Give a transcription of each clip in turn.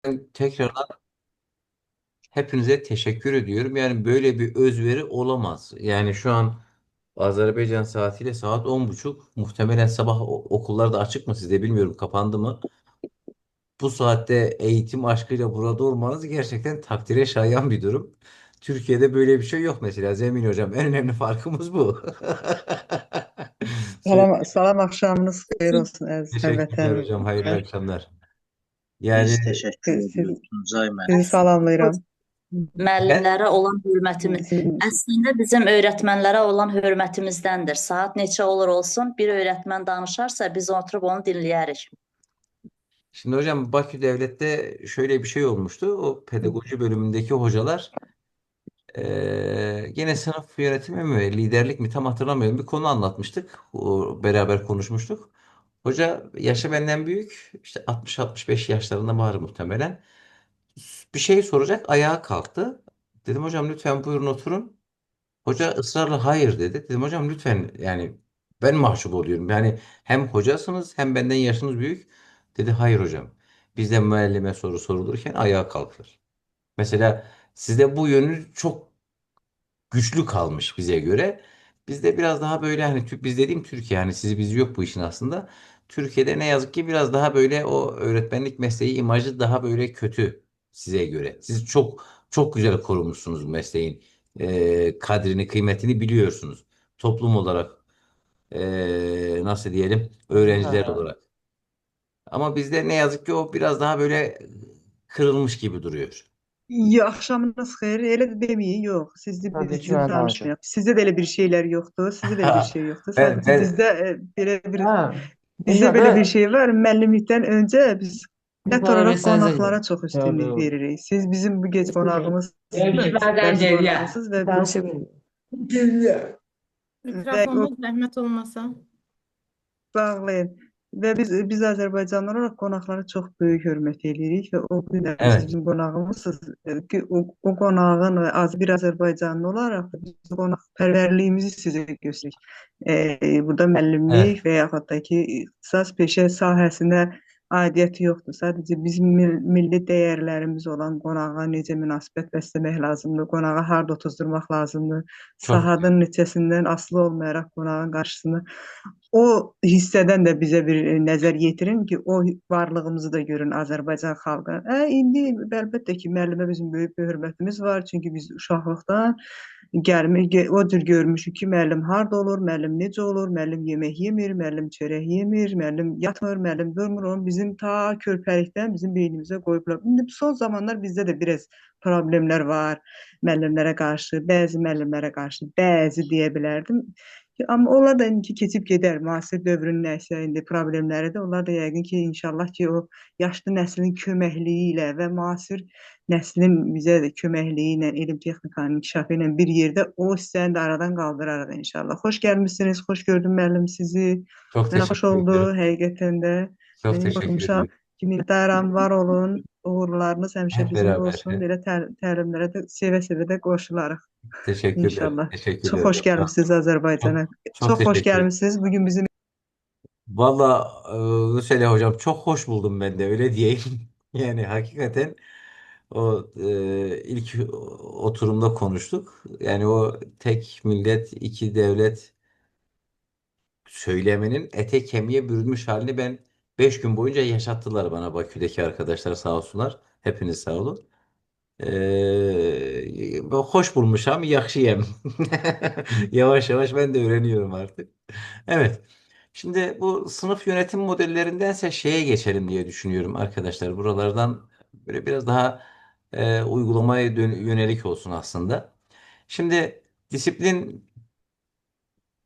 Ben tekrardan hepinize teşekkür ediyorum. Yani böyle bir özveri olamaz. Yani şu an Azerbaycan saatiyle saat 10.30. Muhtemelen sabah okullar da açık mı sizde bilmiyorum, kapandı mı? Bu saatte eğitim aşkıyla burada olmanız gerçekten takdire şayan bir durum. Türkiye'de böyle bir şey yok mesela. Zemin hocam, en önemli farkımız bu. Salam, salam axşamınız xeyir olsun əziz Teşekkürler hocam. Hayırlı həmvətənlər. akşamlar. Yani Biz teşekkür ediyoruz Tuncay Sizi müəllim. salamlayıram. ben Müəllimlərə olan hörmətimiz əslində bizim öyrətmənlərə olan hörmətimizdəndir. Saat neçə olur olsun, bir öyrətmən danışarsa biz oturub onu dinləyərik. Şimdi hocam, Bakü Devlet'te şöyle bir şey olmuştu. O pedagoji bölümündeki hocalar yine sınıf yönetimi mi, liderlik mi tam hatırlamıyorum. Bir konu anlatmıştık. Beraber konuşmuştuk. Hoca yaşı benden büyük. İşte 60-65 yaşlarında var muhtemelen. Bir şey soracak, ayağa kalktı. Dedim hocam lütfen buyurun oturun. Hoca ısrarla hayır dedi. Dedim hocam lütfen, yani ben mahcup oluyorum. Yani hem hocasınız hem benden yaşınız büyük. Dedi hayır hocam. Bizde müellime soru sorulurken ayağa kalkılır. Mesela sizde bu yönü çok güçlü kalmış bize göre. Bizde biraz daha böyle, hani biz dediğim Türkiye, yani sizi bizi yok bu işin aslında. Türkiye'de ne yazık ki biraz daha böyle o öğretmenlik mesleği imajı daha böyle kötü size göre. Siz çok çok güzel korumuşsunuz bu mesleğin kadrini, kıymetini biliyorsunuz. Toplum olarak, nasıl diyelim, öğrenciler olarak. Ama bizde ne yazık ki o biraz daha böyle kırılmış gibi duruyor. Ya, axşamınız xeyir. Elə də deməyin, yox. Tabii ki Bizim ben danışırım. danışmayaq. Sizdə də elə bir şeylər yoxdur. Sizdə də elə bir şey yoxdur. Ben, Sadəcə ben Ha, bizdə yok belə bir ben şey var. Müəllimlikdən öncə biz bir ət tane olaraq mesajda qonaqlara gidiyorum. çox üstünlük Gördüm. veririk. Siz bizim bu gec qonağımızsınız, Verden dərs geriye. qonağımızsınız Bir tane şey veriyorum. və o Mikrofonunuz zəhmət olmasa. bağlayın. Və biz Azərbaycanlılar olaraq qonaqlara çox böyük hörmət edirik və o günlər siz evet, bizim qonağımızsınız ki, o qonağın bir Azərbaycanlı olaraq da biz qonaqpərvərliyimizi sizə göstəririk. Burada evet, müəllimlik və yaxud da ki, ixtisas peşə sahəsinə aidiyyəti yoxdur. Sadəcə bizim milli dəyərlərimiz olan qonağa necə münasibət bəsləmək lazımdır, qonağı harda otuzdurmaq lazımdır, çok saatın neçəsindən asılı olmayaraq qonağın qarşısında o hissədən də bizə bir nəzər yetirin ki, o varlığımızı da görün Azərbaycan xalqı. İndi əlbəttə ki, müəllimə bizim böyük bir hörmətimiz var. Çünki biz uşaqlıqdan o cür görmüşük ki, müəllim harda olur, müəllim necə olur, müəllim yemək yemir, müəllim çörək yemir, müəllim yatmır, müəllim durmur. Onu bizim ta körpəlikdən bizim beynimizə qoyublar. İndi son zamanlar bizdə də biraz problemlər var müəllimlərə qarşı, bəzi müəllimlərə qarşı, bəzi deyə bilərdim. Amma onlar da indi keçib gedər. Müasir dövrün nəsə indi problemləri də onlar da yəqin ki, inşallah ki, o yaşlı nəslin köməkliyi ilə və müasir nəslin bizə də köməkliyi ilə, elm texnikanın inkişafı ilə bir yerdə o hissəni də aradan qaldırarıq inşallah. Xoş gəlmisiniz, xoş gördüm müəllim sizi. çok Mənə xoş teşekkür oldu ediyorum. həqiqətən də. Çok Mənim teşekkür baxmışam ediyorum. ki, minnətdaram, var olun. Uğurlarınız həmişə Hep bizimlə beraber. olsun. Belə təlimlərə də sevə-sevə də qoşularıq. Teşekkürler. İnşallah. Çox Teşekkürler xoş hocam. gəlmisiniz Çok, Azərbaycana. çok Çox xoş teşekkür ederim. gəlmisiniz. Bugün bizim Valla Hüseyin hocam, çok hoş buldum ben de, öyle diyeyim. Yani hakikaten o ilk oturumda konuştuk. Yani o tek millet iki devlet söylemenin ete kemiğe bürünmüş halini ben 5 gün boyunca yaşattılar bana, Bakü'deki arkadaşlar sağ olsunlar. Hepiniz sağ olun. Hoş bulmuşam, yakşıyım. Yavaş yavaş ben de öğreniyorum artık. Evet. Şimdi bu sınıf yönetim modellerindense şeye geçelim diye düşünüyorum arkadaşlar. Buralardan böyle biraz daha uygulamaya yönelik olsun aslında. Şimdi disiplin,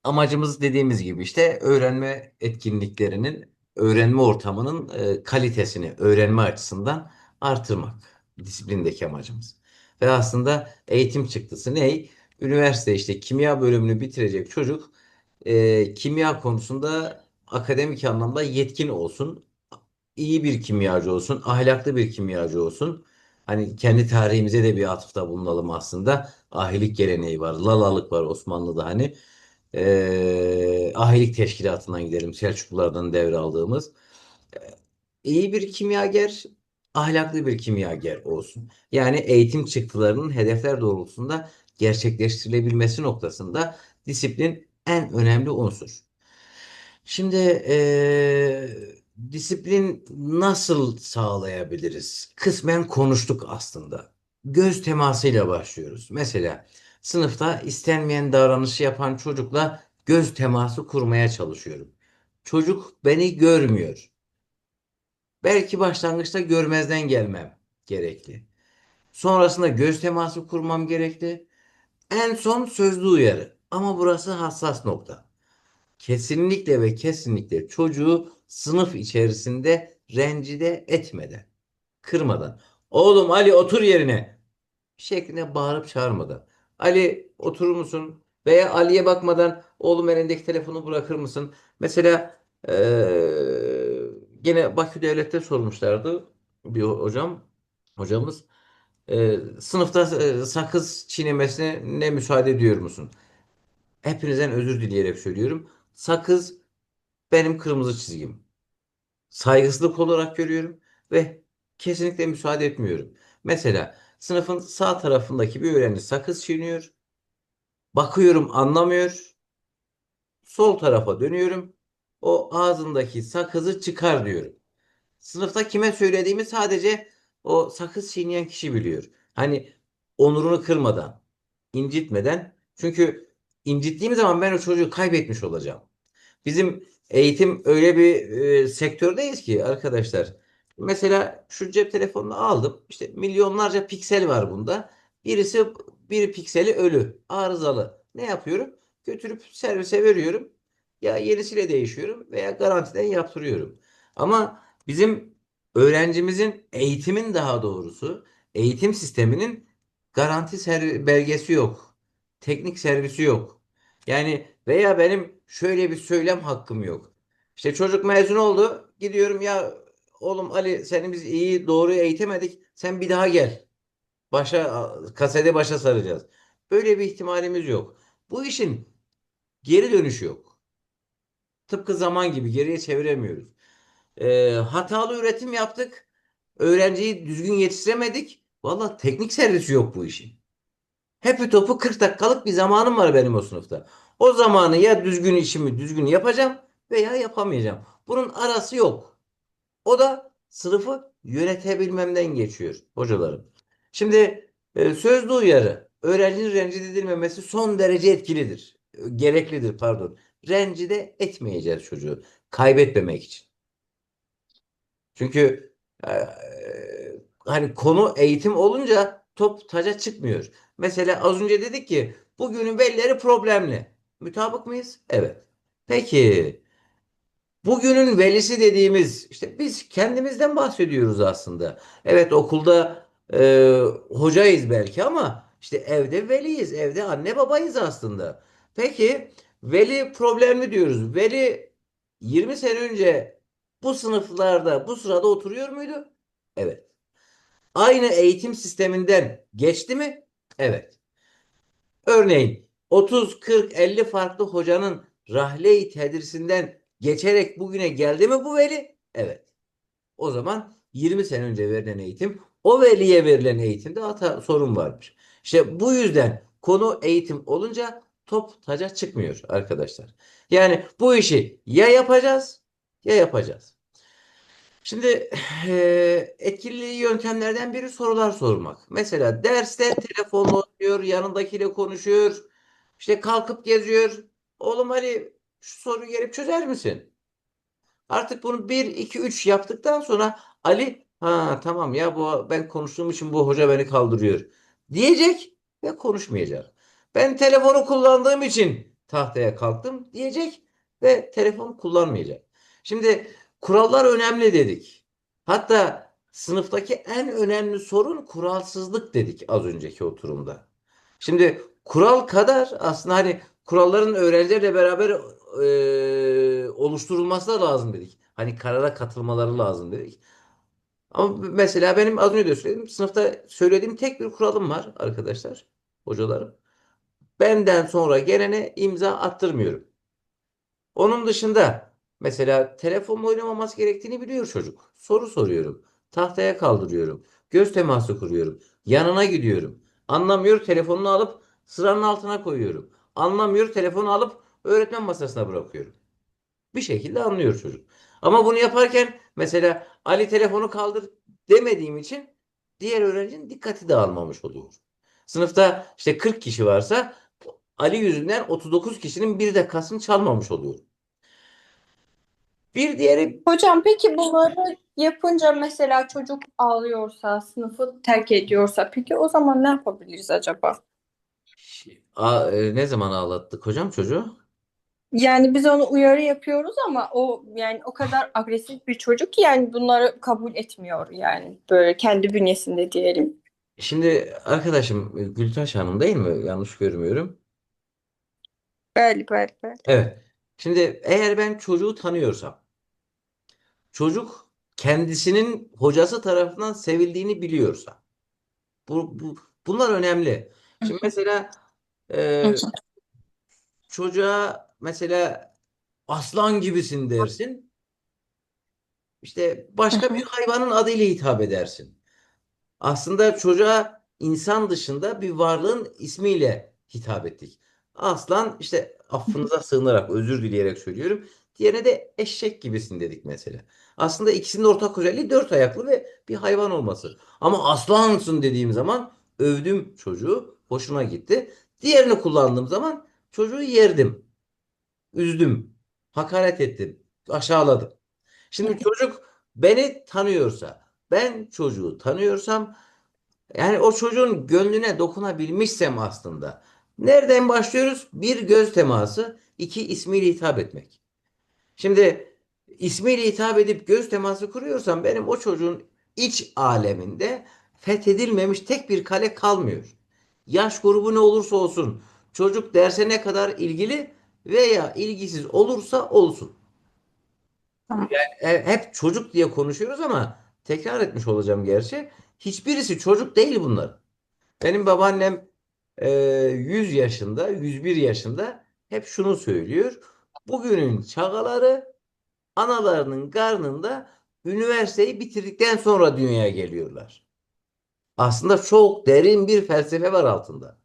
amacımız dediğimiz gibi işte öğrenme etkinliklerinin, öğrenme ortamının kalitesini öğrenme açısından artırmak. Disiplindeki amacımız. Ve aslında eğitim çıktısı ne? Üniversite işte kimya bölümünü bitirecek çocuk kimya konusunda akademik anlamda yetkin olsun, iyi bir kimyacı olsun, ahlaklı bir kimyacı olsun. Hani kendi tarihimize de bir atıfta bulunalım aslında. Ahilik geleneği var, lalalık var Osmanlı'da hani. Ahilik teşkilatından gidelim, Selçuklulardan devraldığımız. İyi bir kimyager, ahlaklı bir kimyager olsun. Yani eğitim çıktılarının hedefler doğrultusunda gerçekleştirilebilmesi noktasında disiplin en önemli unsur. Şimdi disiplin nasıl sağlayabiliriz? Kısmen konuştuk aslında. Göz temasıyla başlıyoruz. Mesela sınıfta istenmeyen davranışı yapan çocukla göz teması kurmaya çalışıyorum. Çocuk beni görmüyor. Belki başlangıçta görmezden gelmem gerekli. Sonrasında göz teması kurmam gerekli. En son sözlü uyarı. Ama burası hassas nokta. Kesinlikle ve kesinlikle çocuğu sınıf içerisinde rencide etmeden, kırmadan. Oğlum Ali otur yerine şeklinde bağırıp çağırmadan. Ali oturur musun? Veya Ali'ye bakmadan oğlum elindeki telefonu bırakır mısın? Mesela gene Bakü Devlet'te sormuşlardı bir hocamız. Sınıfta sakız çiğnemesine ne müsaade ediyor musun? Hepinizden özür dileyerek söylüyorum. Sakız benim kırmızı çizgim. Saygısızlık olarak görüyorum ve kesinlikle müsaade etmiyorum. Mesela sınıfın sağ tarafındaki bir öğrenci sakız çiğniyor. Bakıyorum anlamıyor. Sol tarafa dönüyorum. O ağzındaki sakızı çıkar diyorum. Sınıfta kime söylediğimi sadece o sakız çiğneyen kişi biliyor. Hani onurunu kırmadan, incitmeden. Çünkü incittiğim zaman ben o çocuğu kaybetmiş olacağım. Bizim eğitim öyle bir sektördeyiz ki arkadaşlar. Mesela şu cep telefonunu aldım. İşte milyonlarca piksel var bunda. Birisi bir pikseli ölü, arızalı. Ne yapıyorum? Götürüp servise veriyorum. Ya yenisiyle değişiyorum veya garantiden yaptırıyorum. Ama bizim öğrencimizin eğitimin daha doğrusu eğitim sisteminin garanti belgesi yok. Teknik servisi yok. Yani veya benim şöyle bir söylem hakkım yok. İşte çocuk mezun oldu. Gidiyorum ya oğlum Ali seni biz iyi doğru eğitemedik. Sen bir daha gel. Kasede başa saracağız. Böyle bir ihtimalimiz yok. Bu işin geri dönüşü yok. Tıpkı zaman gibi geriye çeviremiyoruz. Hatalı üretim yaptık. Öğrenciyi düzgün yetiştiremedik. Valla teknik servisi yok bu işin. Hepi topu 40 dakikalık bir zamanım var benim o sınıfta. O zamanı ya düzgün işimi düzgün yapacağım veya yapamayacağım. Bunun arası yok. O da sınıfı yönetebilmemden geçiyor hocalarım. Şimdi sözlü uyarı, öğrencinin rencide edilmemesi son derece etkilidir. Gereklidir pardon. Rencide etmeyeceğiz çocuğu kaybetmemek için. Çünkü hani konu eğitim olunca top taca çıkmıyor. Mesela az önce dedik ki bugünün velileri problemli. Mutabık mıyız? Evet. Peki bugünün velisi dediğimiz işte biz kendimizden bahsediyoruz aslında. Evet okulda hocayız belki ama işte evde veliyiz. Evde anne babayız aslında. Peki veli problemli diyoruz. Veli 20 sene önce bu sınıflarda bu sırada oturuyor muydu? Evet. Aynı eğitim sisteminden geçti mi? Evet. Örneğin 30, 40, 50 farklı hocanın rahle-i tedrisinden geçerek bugüne geldi mi bu veli? Evet. O zaman 20 sene önce verilen eğitim, o veliye verilen eğitimde sorun varmış. İşte bu yüzden konu eğitim olunca top taca çıkmıyor arkadaşlar. Yani bu işi ya yapacağız ya yapacağız. Şimdi etkili yöntemlerden biri sorular sormak. Mesela derste telefonla oynuyor, yanındakiyle konuşuyor, işte kalkıp geziyor. Oğlum hani şu soruyu gelip çözer misin? Artık bunu bir 2 3 yaptıktan sonra Ali ha tamam ya bu ben konuştuğum için bu hoca beni kaldırıyor diyecek ve konuşmayacak. Ben telefonu kullandığım için tahtaya kalktım diyecek ve telefonu kullanmayacak. Şimdi kurallar önemli dedik. Hatta sınıftaki en önemli sorun kuralsızlık dedik az önceki oturumda. Şimdi kural kadar aslında hani kuralların öğrencilerle beraber oluşturulması da lazım dedik. Hani karara katılmaları lazım dedik. Ama mesela benim az önce de söyledim. Sınıfta söylediğim tek bir kuralım var arkadaşlar, hocalarım. Benden sonra gelene imza attırmıyorum. Onun dışında mesela telefonla oynamaması gerektiğini biliyor çocuk. Soru soruyorum. Tahtaya kaldırıyorum. Göz teması kuruyorum. Yanına gidiyorum. Anlamıyor, telefonunu alıp sıranın altına koyuyorum. Anlamıyor, telefonu alıp öğretmen masasına bırakıyorum. Bir şekilde anlıyor çocuk. Ama bunu yaparken mesela Ali telefonu kaldır demediğim için diğer öğrencinin dikkati dağılmamış oluyor. Sınıfta işte 40 kişi varsa Ali yüzünden 39 kişinin bir dakikasını çalmamış oluyor. Bir diğeri Hocam peki bunları yapınca mesela çocuk ağlıyorsa, sınıfı terk ediyorsa peki o zaman ne yapabiliriz acaba? Ne zaman ağlattık hocam çocuğu? Yani biz onu uyarı yapıyoruz ama o yani o kadar agresif bir çocuk ki yani bunları kabul etmiyor yani böyle kendi bünyesinde diyelim. Şimdi arkadaşım Gültaş Hanım değil mi? Yanlış görmüyorum. Galiba. Evet. Şimdi eğer ben çocuğu tanıyorsam, çocuk kendisinin hocası tarafından sevildiğini biliyorsa, bunlar önemli. Şimdi mesela Hı e, hı. çocuğa mesela aslan gibisin dersin. İşte Hı başka bir hı. hayvanın adıyla hitap edersin. Aslında çocuğa insan dışında bir varlığın ismiyle hitap ettik. Aslan işte affınıza sığınarak özür dileyerek söylüyorum. Diğerine de eşek gibisin dedik mesela. Aslında ikisinin ortak özelliği dört ayaklı ve bir hayvan olması. Ama aslansın dediğim zaman övdüm çocuğu. Hoşuna gitti. Diğerini kullandığım zaman çocuğu yerdim. Üzdüm. Hakaret ettim. Aşağıladım. Şimdi çocuk beni tanıyorsa, ben çocuğu tanıyorsam yani o çocuğun gönlüne dokunabilmişsem aslında. Nereden başlıyoruz? Bir göz teması, iki ismiyle hitap etmek. Şimdi ismiyle hitap edip göz teması kuruyorsam benim o çocuğun iç aleminde fethedilmemiş tek bir kale kalmıyor. Yaş grubu ne olursa olsun çocuk derse ne kadar ilgili veya ilgisiz olursa olsun. Tamam. Hep çocuk diye konuşuyoruz ama tekrar etmiş olacağım gerçi. Hiçbirisi çocuk değil bunlar. Benim babaannem 100 yaşında, 101 yaşında hep şunu söylüyor. Bugünün çağaları analarının karnında üniversiteyi bitirdikten sonra dünyaya geliyorlar. Aslında çok derin bir felsefe var altında.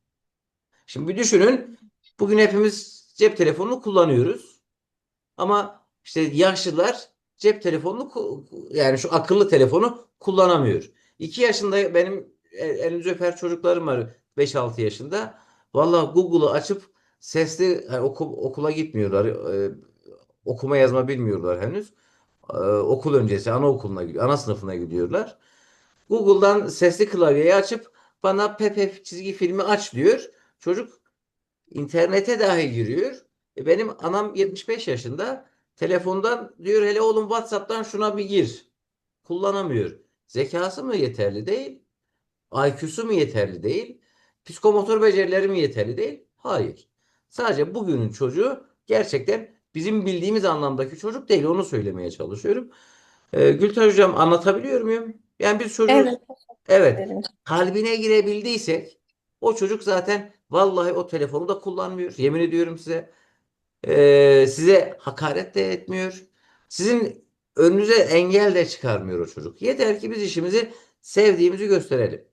Şimdi bir düşünün. Bugün hepimiz cep telefonunu kullanıyoruz. Ama işte yaşlılar cep telefonunu yani şu akıllı telefonu kullanamıyor. 2 yaşında benim elinizi öper çocuklarım var 5-6 yaşında. Valla Google'u açıp sesli yani okula gitmiyorlar. Okuma yazma bilmiyorlar henüz. Okul öncesi anaokuluna gidiyor. Ana sınıfına gidiyorlar. Google'dan sesli klavyeyi açıp bana Pepe çizgi filmi aç diyor. Çocuk İnternete dahi giriyor. Benim anam 75 yaşında. Telefondan diyor hele oğlum WhatsApp'tan şuna bir gir. Kullanamıyor. Zekası mı yeterli değil? IQ'su mu yeterli değil? Psikomotor becerileri mi yeterli değil? Hayır. Sadece bugünün çocuğu gerçekten bizim bildiğimiz anlamdaki çocuk değil. Onu söylemeye çalışıyorum. Gülter Hocam anlatabiliyor muyum? Yani biz çocuğu Evet. evet Derim. kalbine girebildiysek o çocuk zaten vallahi o telefonu da kullanmıyor. Yemin ediyorum size. Size hakaret de etmiyor. Sizin önünüze engel de çıkarmıyor o çocuk. Yeter ki biz işimizi sevdiğimizi gösterelim.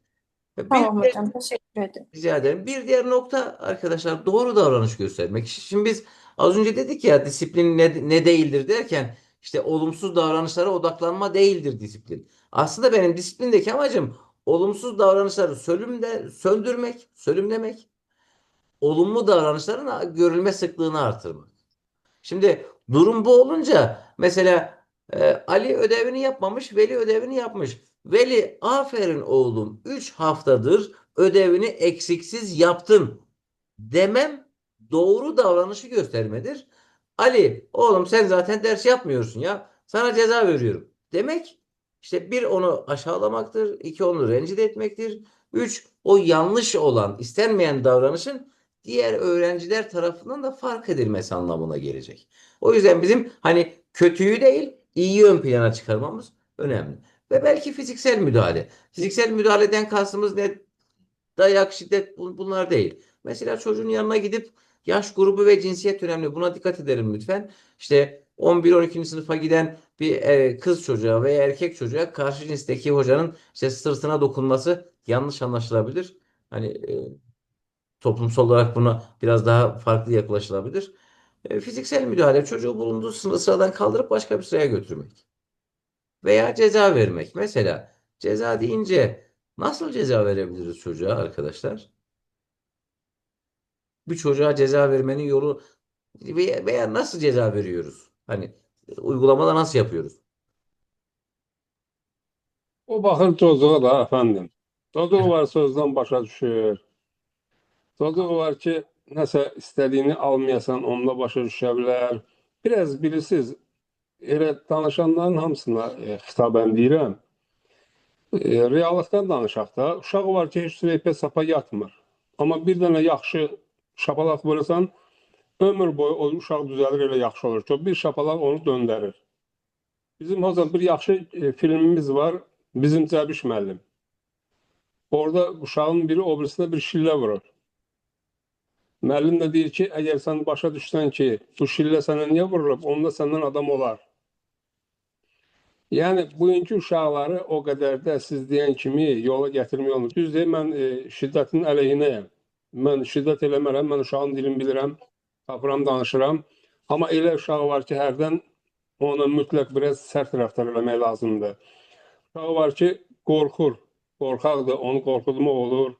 Bir Tamam hocam teşekkür ederim. Rica ederim. Bir diğer nokta arkadaşlar doğru davranış göstermek. Şimdi biz az önce dedik ya disiplin ne değildir derken işte olumsuz davranışlara odaklanma değildir disiplin. Aslında benim disiplindeki amacım olumsuz davranışları sönümlemek, olumlu davranışların görülme sıklığını artırmak. Şimdi durum bu olunca mesela Ali ödevini yapmamış, Veli ödevini yapmış. Veli aferin oğlum 3 haftadır ödevini eksiksiz yaptın demem doğru davranışı göstermedir. Ali oğlum sen zaten ders yapmıyorsun ya sana ceza veriyorum demek işte bir onu aşağılamaktır, iki onu rencide etmektir, üç o yanlış olan istenmeyen davranışın diğer öğrenciler tarafından da fark edilmesi anlamına gelecek. O yüzden bizim hani kötüyü değil iyiyi ön plana çıkarmamız önemli. Ve belki fiziksel müdahale. Fiziksel müdahaleden kastımız ne? Dayak, şiddet bunlar değil. Mesela çocuğun yanına gidip yaş grubu ve cinsiyet önemli. Buna dikkat edelim lütfen. İşte 11-12. sınıfa giden bir kız çocuğa veya erkek çocuğa karşı cinsteki hocanın işte sırtına dokunması yanlış anlaşılabilir. Hani toplumsal olarak buna biraz daha farklı yaklaşılabilir. Fiziksel müdahale çocuğu bulunduğu sıradan kaldırıp başka bir sıraya götürmek. Veya ceza vermek. Mesela ceza deyince nasıl ceza verebiliriz çocuğa arkadaşlar? Bir çocuğa ceza vermenin yolu veya nasıl ceza veriyoruz? Hani uygulamada nasıl yapıyoruz? O baxır çocuğa da efendim. Çocuğu var sözdən başa düşür. Çocuğu var ki, nəsə istədiyini almayasan, onunla başa düşə bilər. Biraz bilirsiniz, elə danışanların hamısına xitaben deyirəm. Reallıqdan danışaq da, uşaq var ki, heç sürəypə sapa yatmır. Amma bir dənə yaxşı şapalaq vurursan, ömür boyu o uşaq düzəlir, elə yaxşı olur ki, o bir şapalaq onu döndərir. Bizim hocam bir yaxşı filmimiz var, Bizim Cəbiş müəllim. Orada uşağın biri o birisine bir şillə vurur. Müəllim də deyir ki, əgər sən başa düşsən ki, bu şillə sənə niyə vurulub, onda səndən adam olar. Yəni, bugünkü uşaqları o qədər də siz deyən kimi yola gətirmək olmur. Düz deyil, mən şiddətin əleyhinəyəm. Mən şiddət eləmərəm, mən uşağın dilini bilirəm, tapıram, danışıram. Amma elə uşaq var ki, hərdən ona mütləq biraz sərt rəftar eləmək lazımdır. Uşaq var ki, qorxur, qorxaqdır, onu qorxutmaq olur.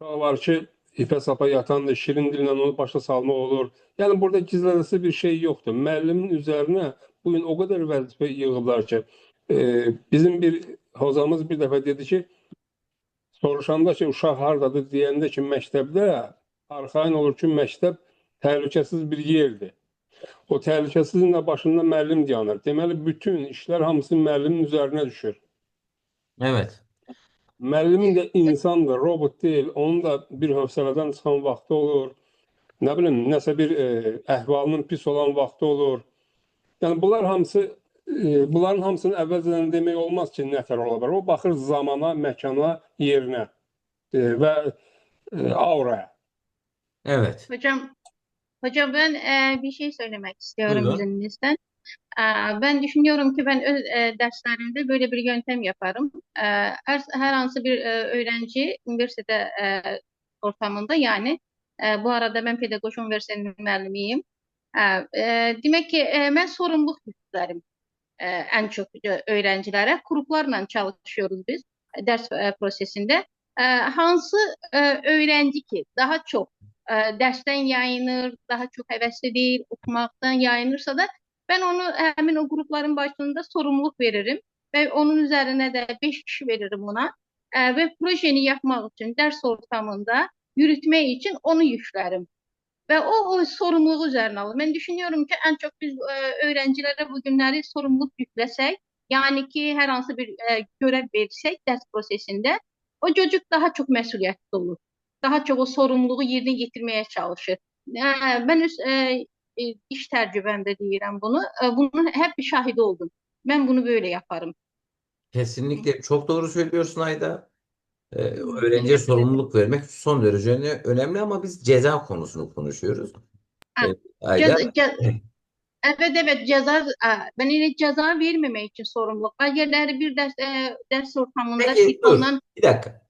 Uşaq var ki, ipə sapa yatandır, şirin dillə onu başa salmaq olur. Yəni, burada gizlədəsi bir şey yoxdur. Müəllimin üzərinə bugün o qədər vəzifə yığıblar ki, bizim bir hocamız bir dəfə dedi ki, soruşanda ki, uşaq hardadır deyəndə ki, məktəbdə, arxayın olur ki, məktəb təhlükəsiz bir yerdir. O təhlükəsizin də başında müəllim dayanır. Deməli, bütün işlər hamısı müəllimin üzərinə düşür. Evet. Müəllimin də insandır, robot deyil. Onun da bir hövsələdən çıxan vaxtı olur. Nə bilim, nəsə bir əhvalının pis olan vaxtı olur. Yəni, bunların hamısını əvvəlcədən demək olmaz ki, nətər ola bilər. O baxır zamana, məkana, yerinə və auraya. Evet. Hocam ben bir şey söylemek istiyorum Buyurun. izninizden. Ben düşünüyorum ki ben derslerimde böyle bir yöntem yaparım. Her hansı bir öğrenci üniversite ortamında yani bu arada ben Pedagog Üniversitesi'nin müəllimiyim. Demek ki ben sorumluluk yüklerim en çok öğrencilere. Gruplarla çalışıyoruz biz ders prosesinde. Hansı öğrenci ki daha çok dersten yayınır, daha çok hevesli değil, okumaktan yayınırsa da ben onu hemen o grupların başında sorumluluk veririm ve onun üzerine de 5 kişi veririm ona ve projeni yapmak için ders ortamında yürütme için onu yüklerim. Ve o sorumluluğu üzerine alır. Ben düşünüyorum ki en çok biz öğrencilere bugünleri sorumluluk yüklesek, yani ki her hansı bir görev verirsek ders prosesinde o çocuk daha çok mesuliyetli olur. Daha çok o sorumluluğu yerine getirmeye çalışır. Ben iş tecrübemde deyirəm bunu. Bunun hep bir şahidi oldum. Ben bunu böyle yaparım. Kesinlikle çok doğru söylüyorsun Ayda. Öğrenciye Teşekkür ederim. sorumluluk vermek son derece önemli ama biz ceza konusunu konuşuyoruz. Ha, Ayda. Evet ceza ben yine ceza vermemek için sorumluluk var. Yerleri bir ders ortamında Peki dur ondan bir dakika.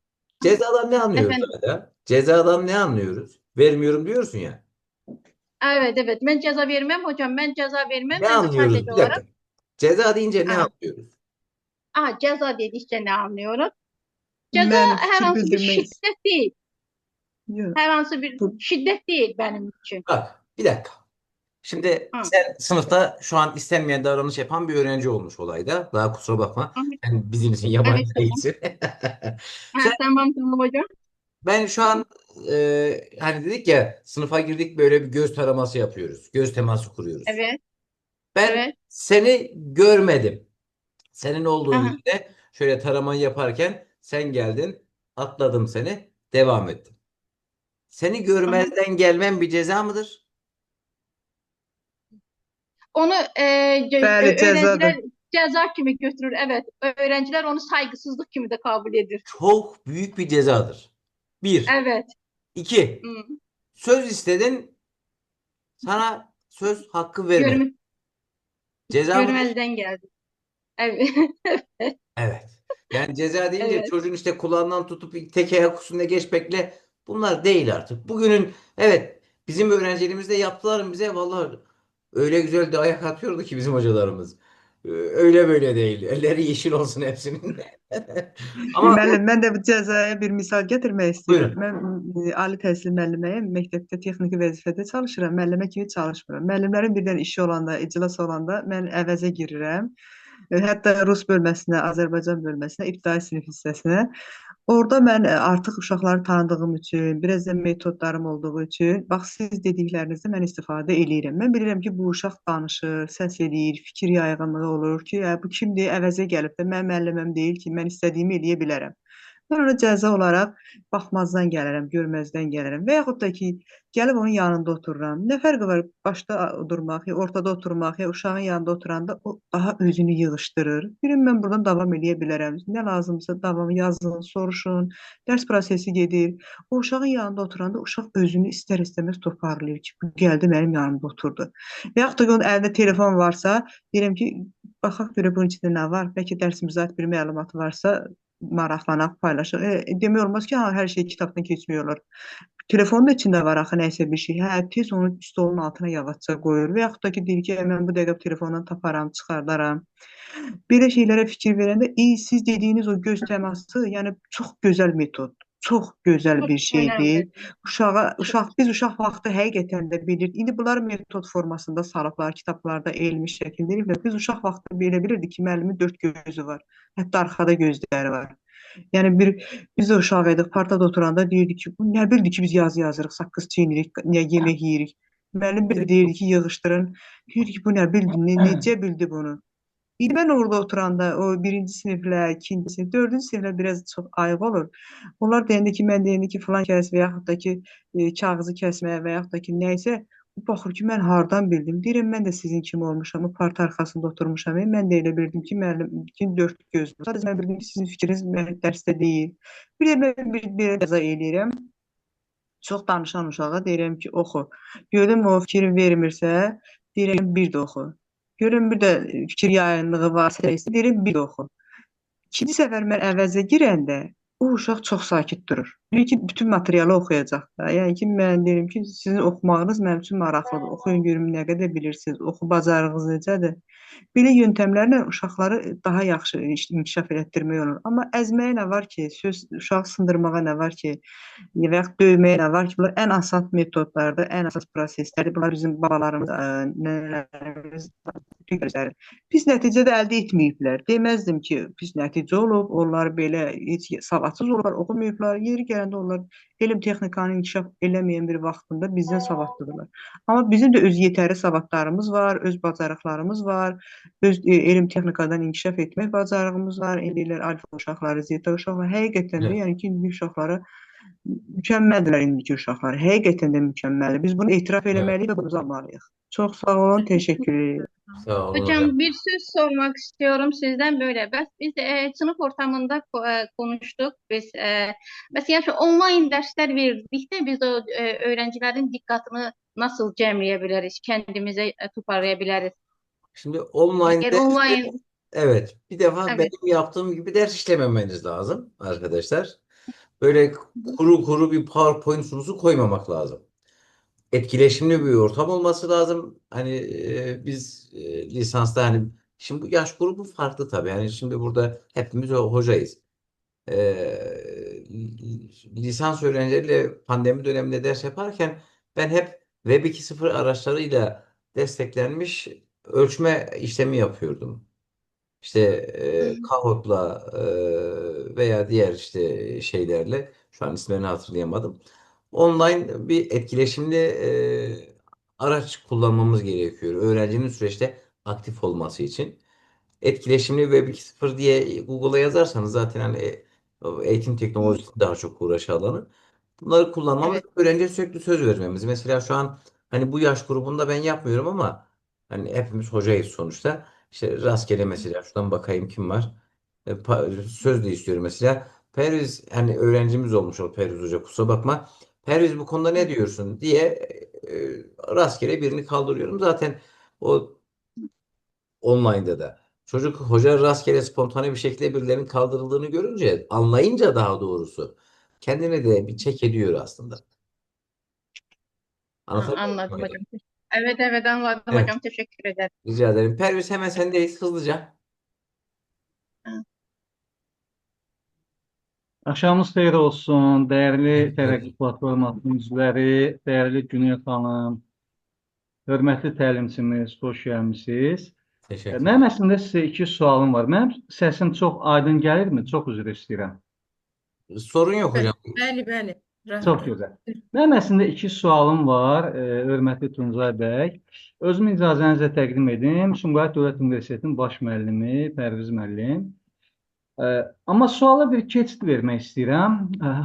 Cezadan ne anlıyoruz efendim Ayda? Cezadan ne anlıyoruz? Vermiyorum diyorsun ya. evet ben ceza vermem hocam, ben ceza vermem, Ne ben anlıyoruz? sadece Bir olarak dakika. Ceza deyince ne aa, anlıyoruz? ceza dedikçe ne anlıyoruz? Ceza Mən her fikir hansı bir bildirmək şiddet değil. Yox. Her hansı bir şiddet değil benim için. Bak bir dakika. Şimdi Hı. sen sınıfta şu an istenmeyen davranış yapan bir öğrenci olmuş olayda. Daha kusura bakma. Hı. Sen bizim için Evet yabancı tamam. değilsin. Ha, tamam hocam. Ben şu an hani dedik ya sınıfa girdik böyle bir göz taraması yapıyoruz. Göz teması kuruyoruz. Evet, Ben evet. seni görmedim. Senin olduğun Aha. yerde şöyle taramayı yaparken sen geldin, atladım seni, devam ettim. Seni görmezden gelmem bir ceza mıdır? Onu Bəli, cəzadır. öğrenciler ceza kimi götürür. Evet, öğrenciler onu saygısızlık kimi de kabul edir. Çok büyük bir cezadır. Bir. Evet. İki. Hı. Söz istedin, sana söz hakkı vermedim. Görme. Ceza mı? Görmezden geldim. Evet. Evet. Yani ceza deyince Evet. çocuğun işte kulağından tutup tek ayak üstünde geç bekle. Bunlar değil artık. Bugünün evet bizim öğrencilerimiz de yaptılar bize vallahi öyle güzel de ayak atıyordu ki bizim hocalarımız. Öyle böyle değil. Elleri yeşil olsun hepsinin. Ama Müəllim, mən də bu cəzaya bir misal gətirmək istəyirəm. buyurun. Mən ali təhsil müəlliməyəm, məktəbdə texniki vəzifədə çalışıram, müəllimə kimi çalışmıram. Müəllimlərin birdən işi olanda, iclas olanda mən əvəzə girirəm. Hətta rus bölməsinə, Azərbaycan bölməsinə, ibtidai sinif hissəsinə. Orada mən artıq uşaqları tanıdığım üçün, biraz da metodlarım olduğu üçün, bax siz dediklərinizdə mən istifadə eləyirəm. Mən bilirəm ki, bu uşaq danışır, səs eləyir, fikir yayğınlığı olur ki, bu kimdir, əvəzə gəlib də mənim müəlliməm deyil ki, mən istədiyimi eləyə bilərəm. Mən ona cəza olaraq baxmazdan gələrəm, görməzdən gələrəm. Və yaxud da ki, gəlib onun yanında otururam. Nə fərqi var başda durmaq, ya ortada oturmaq, ya uşağın yanında oturanda o daha özünü yığışdırır. Birim mən buradan davam eləyə bilərəm. Nə lazımsa davam yazın, soruşun. Dərs prosesi gedir. O uşağın yanında oturanda uşaq özünü istər-istəməz toparlayır ki, bu gəldi mənim yanımda oturdu. Və yaxud da ki, onun əlində telefon varsa, deyirəm ki, baxaq görə bunun içində nə var? Bəlkə dərsimizə aid bir məlumat varsa, maraqlanaq, paylaşaq. Demək olmaz ki, hər şey kitabdan keçmək olur. Telefonun da içində var axı nəsə bir şey. Hə, tez onu stolun altına yavaşca qoyur. Və yaxud da ki, deyir ki, mən bu dəqiqə telefondan taparam, çıxardaram. Belə şeylərə fikir verəndə, siz dediyiniz o göz təması, yəni çox gözəl metod, çox gözəl Çok bir şeydir. önemli. Biz uşaq vaxtı həqiqətən də bilirdik. İndi bunları metod formasında salıblar, kitablarda elmi şəkildə eləyiblər. Biz uşaq vaxtı belə bilirdik ki, müəllimin 4 gözü var. Hətta arxada gözləri var. Yəni biz də uşaq idik, partada oturanda deyirdik ki, bu nə bildi ki, biz yazı yazırıq, saqqız çeyirik, nə yemək yeyirik. Müəllim bir də deyirdi ki, yığışdırın. Deyirdik ki, bu nə bildi, necə bildi bunu? İndi mən orada oturanda o birinci siniflər, ikinci sinif, dördüncü siniflər biraz çox ayıq olur. Onlar deyəndə ki, mən deyəndə ki, filan kəs və yaxud da ki, kağızı kəsməyə və yaxud da ki, nəysə, baxır ki, mən hardan bildim? Deyirəm, mən də sizin kimi olmuşam, o parta arxasında oturmuşam. Mən də elə bildim ki, müəllim ki, dörd gözlü. Sadəcə mən bildim ki, sizin fikriniz dərsdə deyil. Bir də mən bir cəza eləyirəm. Çox danışan uşağa deyirəm ki, oxu. Görüm o fikri vermirsə, deyirəm bir də oxu. Görüm bir də fikir yayınlığı varsa, deyirəm bir də oxu. İkinci səfər mən əvəzə girəndə o uşaq çox sakit durur. Deyir ki, bütün materialı oxuyacaq da. Yəni ki, mən deyirəm ki, sizin oxumağınız mənim üçün maraqlıdır. Oxuyun görüm nə qədər bilirsiniz, oxu bacarığınız necədir. Belə yöntəmlərlə uşaqları daha yaxşı inkişaf elətdirmək olur. Amma əzməyə nə var ki, uşağı sındırmağa nə var ki, və yaxud döyməyə nə var ki, bunlar ən asas metodlardır, ən asas proseslərdir. Bunlar bizim babalarımız, nələrimiz göstərir. Pis nəticə də əldə etməyiblər. Deməzdim ki, pis nəticə olub, onlar belə heç savadsız olurlar, oxumayıblar. Yeri gələndə onlar elm texnikanı inkişaf eləməyən bir vaxtında bizdən savadlıdırlar. Amma bizim də öz yetərli savadlarımız var, öz bacarıqlarımız var, öz elm texnikadan inkişaf etmək bacarığımız var. İndilər alfa uşaqları, zeta uşaqları həqiqətən də, Evet. yəni ki, indi uşaqları mükəmməldirlər indiki uşaqlar. Həqiqətən də mükəmməldir. Biz bunu etiraf Evet. eləməliyik və bunu almalıyıq. Çox sağ olun, təşəkkür edirəm. Sağ olun hocam. Hocam bir söz sormak istiyorum sizden böyle. Biz sınıf ortamında konuştuk. Mesela şu online dersler verdik de biz o öğrencilerin dikkatini nasıl cemleyebiliriz, kendimize toparlayabiliriz? Şimdi online Eğer online, evet bir defa evet. benim yaptığım gibi ders işlememeniz lazım arkadaşlar. Böyle kuru bir PowerPoint sunusu koymamak lazım. Etkileşimli bir ortam olması lazım. Hani biz lisansta hani şimdi bu yaş grubu farklı tabii. Yani şimdi burada hepimiz hocayız. Lisans öğrencileriyle pandemi döneminde ders yaparken ben hep Web 2.0 araçlarıyla desteklenmiş ölçme işlemi yapıyordum. İşte Kahoot'la veya diğer işte şeylerle şu an isimlerini hatırlayamadım. Online bir etkileşimli araç kullanmamız gerekiyor. Öğrencinin süreçte aktif olması için. Etkileşimli Web 2.0 diye Google'a yazarsanız zaten hani eğitim teknolojisi daha çok uğraşı alanı. Bunları kullanmamız Evet. öğrenciye sürekli söz vermemiz. Mesela şu an hani bu yaş grubunda ben yapmıyorum ama hani hepimiz hocayız sonuçta. İşte rastgele mesela şuradan bakayım kim var. Söz de istiyorum mesela. Perviz hani öğrencimiz olmuş o Perviz Hoca kusura bakma. Perviz bu konuda ne diyorsun diye rastgele birini kaldırıyorum. Zaten o online'da da. Çocuk hoca rastgele spontane bir şekilde birilerinin kaldırıldığını görünce, anlayınca daha doğrusu kendine de bir çek ediyor aslında. Anlatabiliyor Anladım muyum? hocam. Evet, evet, anladım Evet, hocam. Teşekkür ederim. rica ederim. Perviz, hemen sendeyiz hızlıca. Axşamınız xeyir olsun, dəyərli Teşekkürler. Tərəqqi Platformasının üzvləri, dəyərli Günel xanım, hörmətli təlimçimiz, xoş gəlmisiniz. Teşekkürler. Mənim əslində sizə iki sualım var. Mənim səsim çox aydın gəlirmi? Çox üzr istəyirəm. Sorun yok hocam. Bəli, bəli. Çox gözəl. Mənim əslində iki sualım var, hörmətli Tuncay bəy. Özümün icazənizlə təqdim edim. Sumqayıt Dövlət Universitetinin baş müəllimi Pərviz müəllim. Amma suala bir keçid vermək istəyirəm.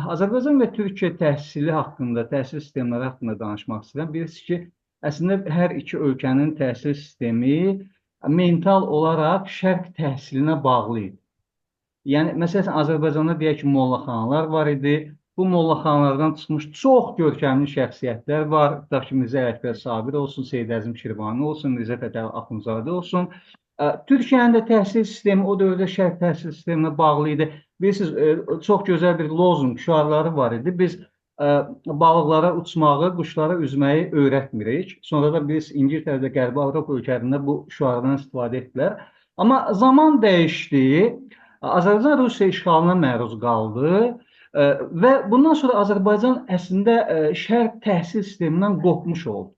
Azərbaycan və Türkiyə təhsili haqqında, təhsil sistemləri haqqında danışmaq istəyirəm. Birisi ki, əslində hər iki ölkənin təhsil sistemi mental olaraq şərq təhsilinə bağlı idi. Yəni, məsələn, Azərbaycanda deyək ki, mollaxanalar var idi. Bu mollaxanalardan çıxmış çox görkəmli şəxsiyyətlər var. Tutaq ki, Mirzə Ələkbər Sabir olsun, Seyid Əzim Şirvani olsun, Mirzə Fətəli Axundzadə olsun. Türkiyənin də təhsil sistemi o dövrdə şərq təhsil sisteminə bağlı idi. Bilirsiniz, çox gözəl bir lozunq, şüarları var idi. Biz balıqlara uçmağı, quşlara üzməyi öyrətmirik. Sonra da bilirsiniz, İngiltərədə, Qərbi Avropa ölkələrində bu şüardan istifadə etdilər. Amma zaman dəyişdi. Azərbaycan Rusiya işğalına məruz qaldı və bundan sonra Azərbaycan əslində şərq təhsil sistemindən qopmuş oldu.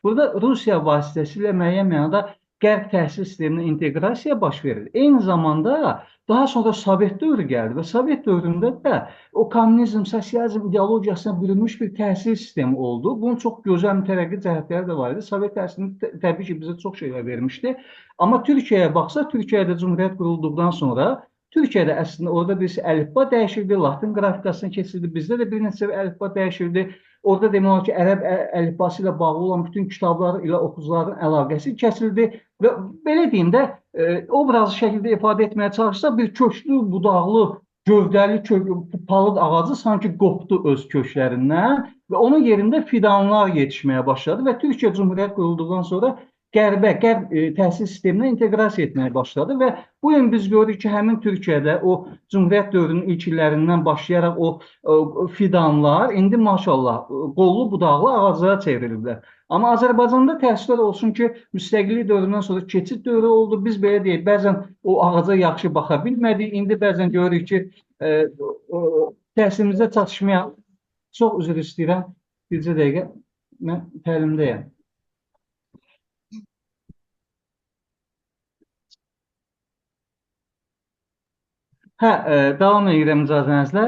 Burada Rusiya vasitəsilə müəyyən mənada Qərb təhsil sisteminə inteqrasiya baş verir. Eyni zamanda daha sonra Sovet dövrü gəldi və Sovet dövründə də o kommunizm, sosializm ideologiyasına bürünmüş bir təhsil sistemi oldu. Bunun çox gözəl mütərəqqi cəhətləri də var idi. Sovet təhsili təbii ki, bizə çox şeylər vermişdi. Amma Türkiyəyə baxsaq, Türkiyədə Cümhuriyyət qurulduqdan sonra Türkiyədə əslində orada birisi əlifba dəyişildi, Latin qrafikasına keçildi. Bizdə də bir neçə əlifba dəyişildi. Orada demək olar ki, ərəb əlifbası ilə bağlı olan bütün kitablar ilə oxucuların əlaqəsi kəsildi və belə deyim də, obrazlı şəkildə ifadə etməyə çalışsa bir köklü, budaqlı, gövdəli palıd ağacı sanki qopdu öz köklərindən və onun yerində fidanlar yetişməyə başladı və Türkiyə Cümhuriyyət qurulduqdan sonra Qərb təhsil sisteminə inteqrasiya etməyə başladı və bu gün biz görürük ki, həmin Türkiyədə o Cümhuriyyət dövrünün ilk illərindən başlayaraq o fidanlar indi maşallah qollu budaqlı ağaclara çevriliblər. Amma Azərbaycanda təəssüflər olsun ki, müstəqillik dövründən sonra keçid dövrü oldu. Biz belə deyək, bəzən o ağaca yaxşı baxa bilmədik. İndi bəzən görürük ki, təhsilimizə çatışmayan, çox üzr istəyirəm, bircə dəqiqə, mən təlimdəyəm. Davam edirəm icazənizlə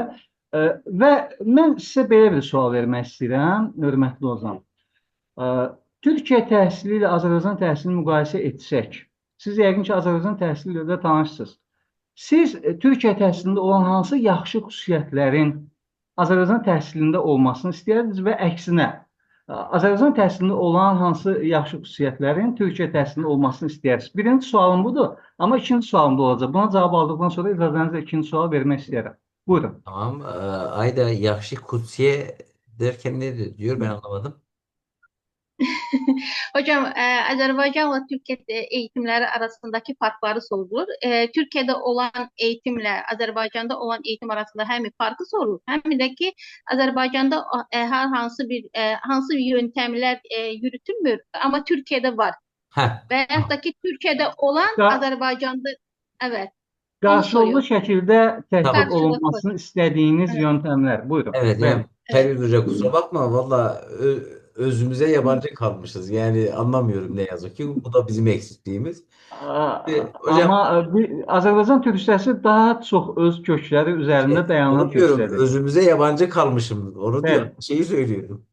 və mən sizə belə bir sual vermək istəyirəm, hörmətli Ozan. Türkiyə təhsili ilə Azərbaycan təhsilini müqayisə etsək, siz yəqin ki, Azərbaycan təhsili ilə də tanışsınız. Siz Türkiyə təhsilində olan hansı yaxşı xüsusiyyətlərin Azərbaycan təhsilində olmasını istəyirsiniz və əksinə, Azərbaycan təhsilində olan hansı yaxşı xüsusiyyətlərin Türkiyə təhsilində olmasını istəyirsiniz? Birinci sualım budur, amma ikinci sualım da olacaq. Buna cavab aldıqdan sonra icazənizlə ikinci sual vermək istəyirəm. Buyurun. Tamam. Ayda Yakşı Kutsiye derken ne diyor, ben anlamadım. Hocam, Azərbaycanla Türkiyə eğitimləri arasındakı farkları sorulur. Türkiyədə olan eğitimlə Azərbaycanda olan eğitim arasında həm farkı sorulur, həm də ki, Azərbaycanda hansı yöntemlər yürütülmür, amma Türkiyədə var. Və yaxud da ki, Türkiyədə olan Azərbaycanda, evet. Qarşılıqlı şəkildə tətbiq olunmasını istədiyiniz yöntemlər. Buyurun. Evet, yani Perviz Hoca, kusura bakma, valla özümüze yabancı kalmışız. Yani anlamıyorum ne yazık ki. Bu da bizim eksikliğimiz. Hocam, amma Azərbaycan türkçəsi daha çox öz kökləri üzərində dayanan türkçədir. Özümüze yabancı kalmışım. Onu diyorum. Şeyi söylüyorum.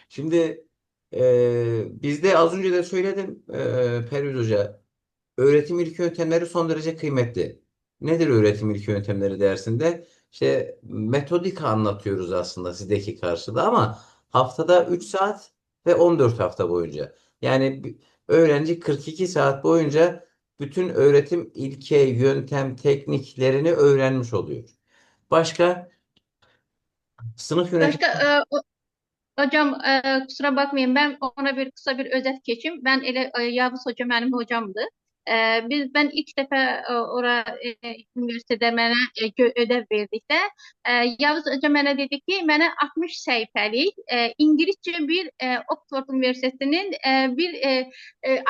Şimdi bizde az önce de söyledim Perviz Hoca, öğretim ilk yöntemleri son derece kıymetli. Nedir öğretim ilk yöntemleri dersinde? İşte metodika anlatıyoruz aslında sizdeki karşıda, ama haftada 3 saat ve 14 hafta boyunca. Yani öğrenci 42 saat boyunca bütün öğretim ilke, yöntem, tekniklerini öğrenmiş oluyor. Başka sınıf yönetimi... Hocam, kusura bakmayın, ben ona kısa bir özet geçeyim. Ben Yavuz Hoca benim hocamdı. Ben ilk dəfə ora üniversitedə mənə ödəv verdikdə Yavuz Hoca mənə dedi ki, mənə 60 səhifəlik İngiliscə bir Oxford Üniversitetinin bir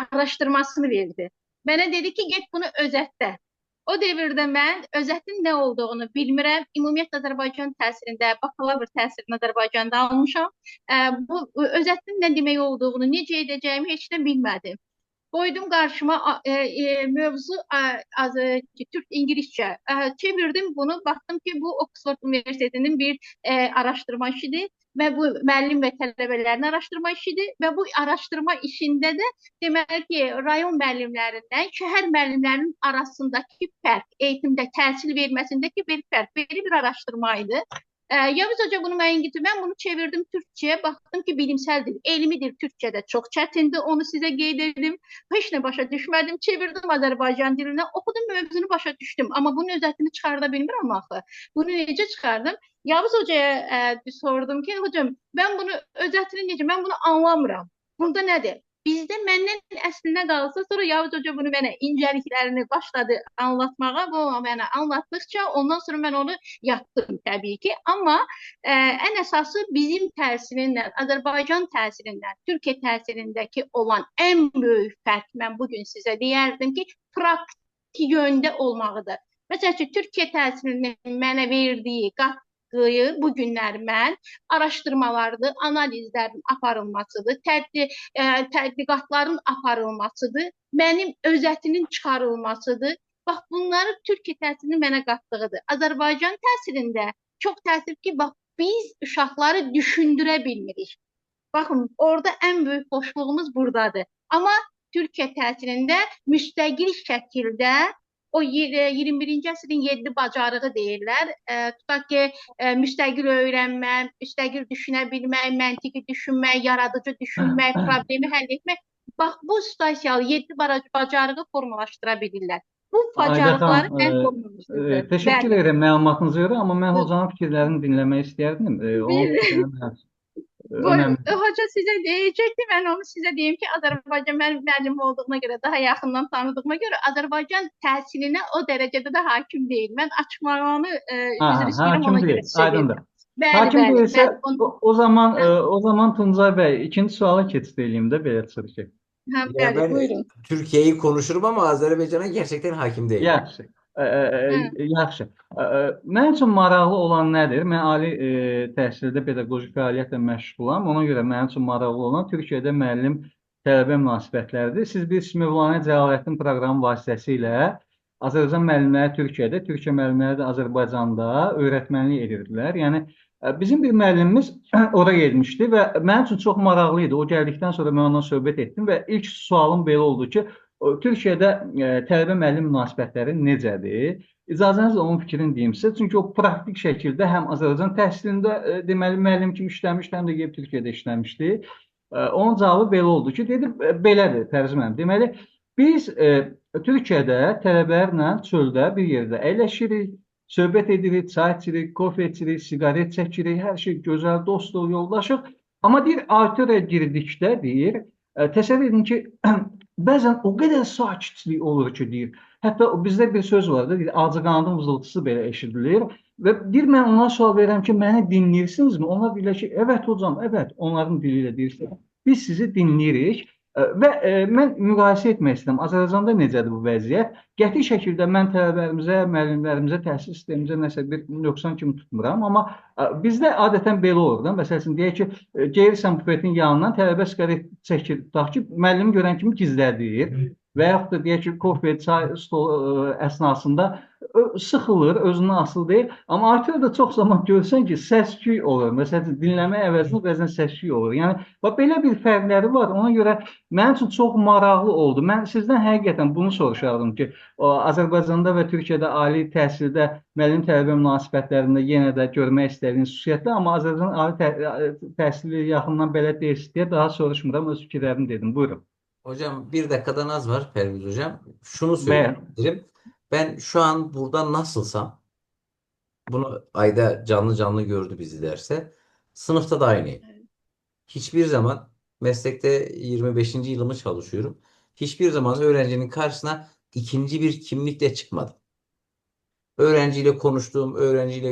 araşdırmasını verdi. Mənə dedi ki, get bunu özətlə. O devirdə mən özətin nə olduğunu bilmirəm. Ümumiyyətlə Azərbaycan təhsilində, bakalavr təhsilini Azərbaycanda almışam. Bu özətin nə demək olduğunu, necə edəcəyimi heç də bilmədim. Koydum karşıma mövzu Türk İngilizce. Çevirdim bunu. Baktım ki bu Oxford Üniversitesi'nin bir araştırma işidir. Ve bu müəllim ve tələbələrin araştırma işidir. Ve bu araştırma işinde de deməli ki, rayon müəllimlərindən şəhər müəllimlərinin arasındaki fərq, eğitimdə təhsil verməsindeki bir fərq, belə bir araştırmaydı. Yavuz Hoca bunu mənə getirdi. Ben bunu çevirdim Türkçe'ye. Baktım ki bilimseldir, elmidir Türkçe'de. Çok çetindi. Onu size qeyd edim. Hiç ne başa düşmedim. Çevirdim Azerbaycan diline. Okudum mövzunu başa düştüm. Ama bunun özetini çıkarda bilmirəm axı. Bunu necə çıxardım? Yavuz Hocaya sordum ki, hocam ben bunu özetini necə? Ben bunu anlamıram. Bunda nədir? Bizdə məndən əslinə qalsa, sonra Yavuz Hoca bunu mənə incəliklərini başladı anlatmağa. Bu mənə anlatdıkça ondan sonra mən onu yaptım təbii ki. Amma ən əsası bizim təhsilindən, Azərbaycan təhsilindən, Türkiyə təhsilindəki olan ən böyük fərq mən bugün sizə deyərdim ki, praktik yöndə olmağıdır. Məsələn ki, Türkiyə təhsilinin mənə verdiyi qat bu günlər mən araşdırmalardır, analizlərin aparılmasıdır, tədqiqatların aparılmasıdır, mənim özətinin çıxarılmasıdır. Bax, bunları Türkiyə təhsilinin mənə qatdığıdır. Azərbaycan təhsilində çox təəssüf ki, bax, biz uşaqları düşündürə bilmirik. Baxın, orada ən böyük boşluğumuz buradadır. Amma Türkiyə təhsilində müstəqil şəkildə o 21-ci əsrin 7 bacarığı deyirlər. Tutaq ki, müstəqil öyrənmə, müstəqil düşünə bilmək, məntiqi düşünmək, yaradıcı düşünmək, problemi həll etmək. Bax, bu sosial 7 bacarığı formalaşdıra bilirlər. Bu bacarıqları mən formalaşdırdım. Teşekkür ederim məlumatınıza görə, amma mən hocanın fikirlərini dinləmək istəyərdim. Onun fikirlərini Hoca size diyecekti, ben onu size diyeyim ki Azerbaycan müəllim olduğuna göre, daha yakından tanıdığıma göre Azerbaycan təhsiline o derecede de hakim değil. Ben açmağını üzr istəyirəm, ona göre size dedim. Hakim değilse o zaman Tuncay Bey ikinci suala keçid edeyim de belə çıxır ki. Ya ben Buyurun. Türkiye'yi konuşurum ama Azerbaycan'a gerçekten hakim değilim. Yaxşı. Yaxşı. Mənim üçün maraqlı olan nədir? Mən ali təhsildə pedaqoji fəaliyyətlə məşğulam. Ona görə mənim üçün maraqlı olan Türkiyədə müəllim-tələbə münasibətləridir. Siz bilirsiniz, Mövlana Cəlaləddin proqramı vasitəsilə Azərbaycan müəllimləri Türkiyədə, Türkiyə müəllimləri də Azərbaycanda öyrətmənlik edirdilər. Yəni bizim bir müəllimimiz ora getmişdi və mənim üçün çox maraqlı idi. O gəldikdən sonra mən ondan söhbət etdim və ilk sualım belə oldu ki, Türkiyədə tələbə-müəllim münasibətləri necədir? İcazənizlə onun fikrini deyim sizə. Çünki o praktik şəkildə həm Azərbaycan təhsilində deməli müəllim kimi işləmişdi, həm də gəlib Türkiyədə işləmişdi. Onun cavabı belə oldu ki, dedi, belədir Fərzi müəllim. Deməli, biz Türkiyədə tələbələrlə çöldə bir yerdə əyləşirik, söhbət edirik, çay içirik, kofe içirik, siqaret çəkirik, hər şey gözəl, dostluq, yoldaşıq. Amma deyir, auditoriyaya girdikdə deyir, təsəvvür edin ki, bəzən o qədər sakitlik olur ki, deyir. Hətta bizdə bir söz var da, deyir, ağcaqanadın vızıltısı belə eşidilir. Və deyir, mən ona sual verirəm ki, məni dinləyirsinizmi? Onlar deyirlər ki, evet hocam, evet, onların dili ilə deyirsiniz. Biz sizi dinləyirik. Və mən müqayisə etmək istəyirəm. Azərbaycanda necədir bu vəziyyət? Qəti şəkildə mən tələbələrimizə, müəllimlərimizə, təhsil sistemimizə nəsə bir nöqsan kimi tutmuram. Amma bizdə adətən belə olur da. Məsələn, deyək ki, gəlirsən bufetin yanından tələbə siqaret çəkir, tutaq ki, müəllimi görən kimi gizlədir. Və yaxud da deyək ki, kofe, çay stolu əsnasında sıxılır, özünə asılı deyil. Amma auditoriyada çox zaman görsən ki, səs-küy olur. Məsələn, dinləmə əvəzində bəzən səs-küy olur. Yəni, belə bir fərqləri var. Ona görə mənim üçün çox maraqlı oldu. Mən sizdən həqiqətən bunu soruşardım ki, Azərbaycanda və Türkiyədə ali təhsildə müəllim-tələbə münasibətlərində yenə də görmək istədiyiniz xüsusiyyətlər, amma Azərbaycan ali təhsili yaxından belə deyilsiniz deyə daha soruşmuram, öz fikirlərimi dedim. Buyurun. Hocam bir dakikadan az var Perviz Hocam. Şunu söyleyebilirim. Ben şu an burada nasılsam, bunu Ayda canlı gördü bizi derse, sınıfta da aynıyım. Hiçbir zaman meslekte 25. yılımı çalışıyorum. hiçbir zaman öğrencinin karşısına ikinci bir kimlikle çıkmadım. Öğrenciyle konuştum, öğrenciyle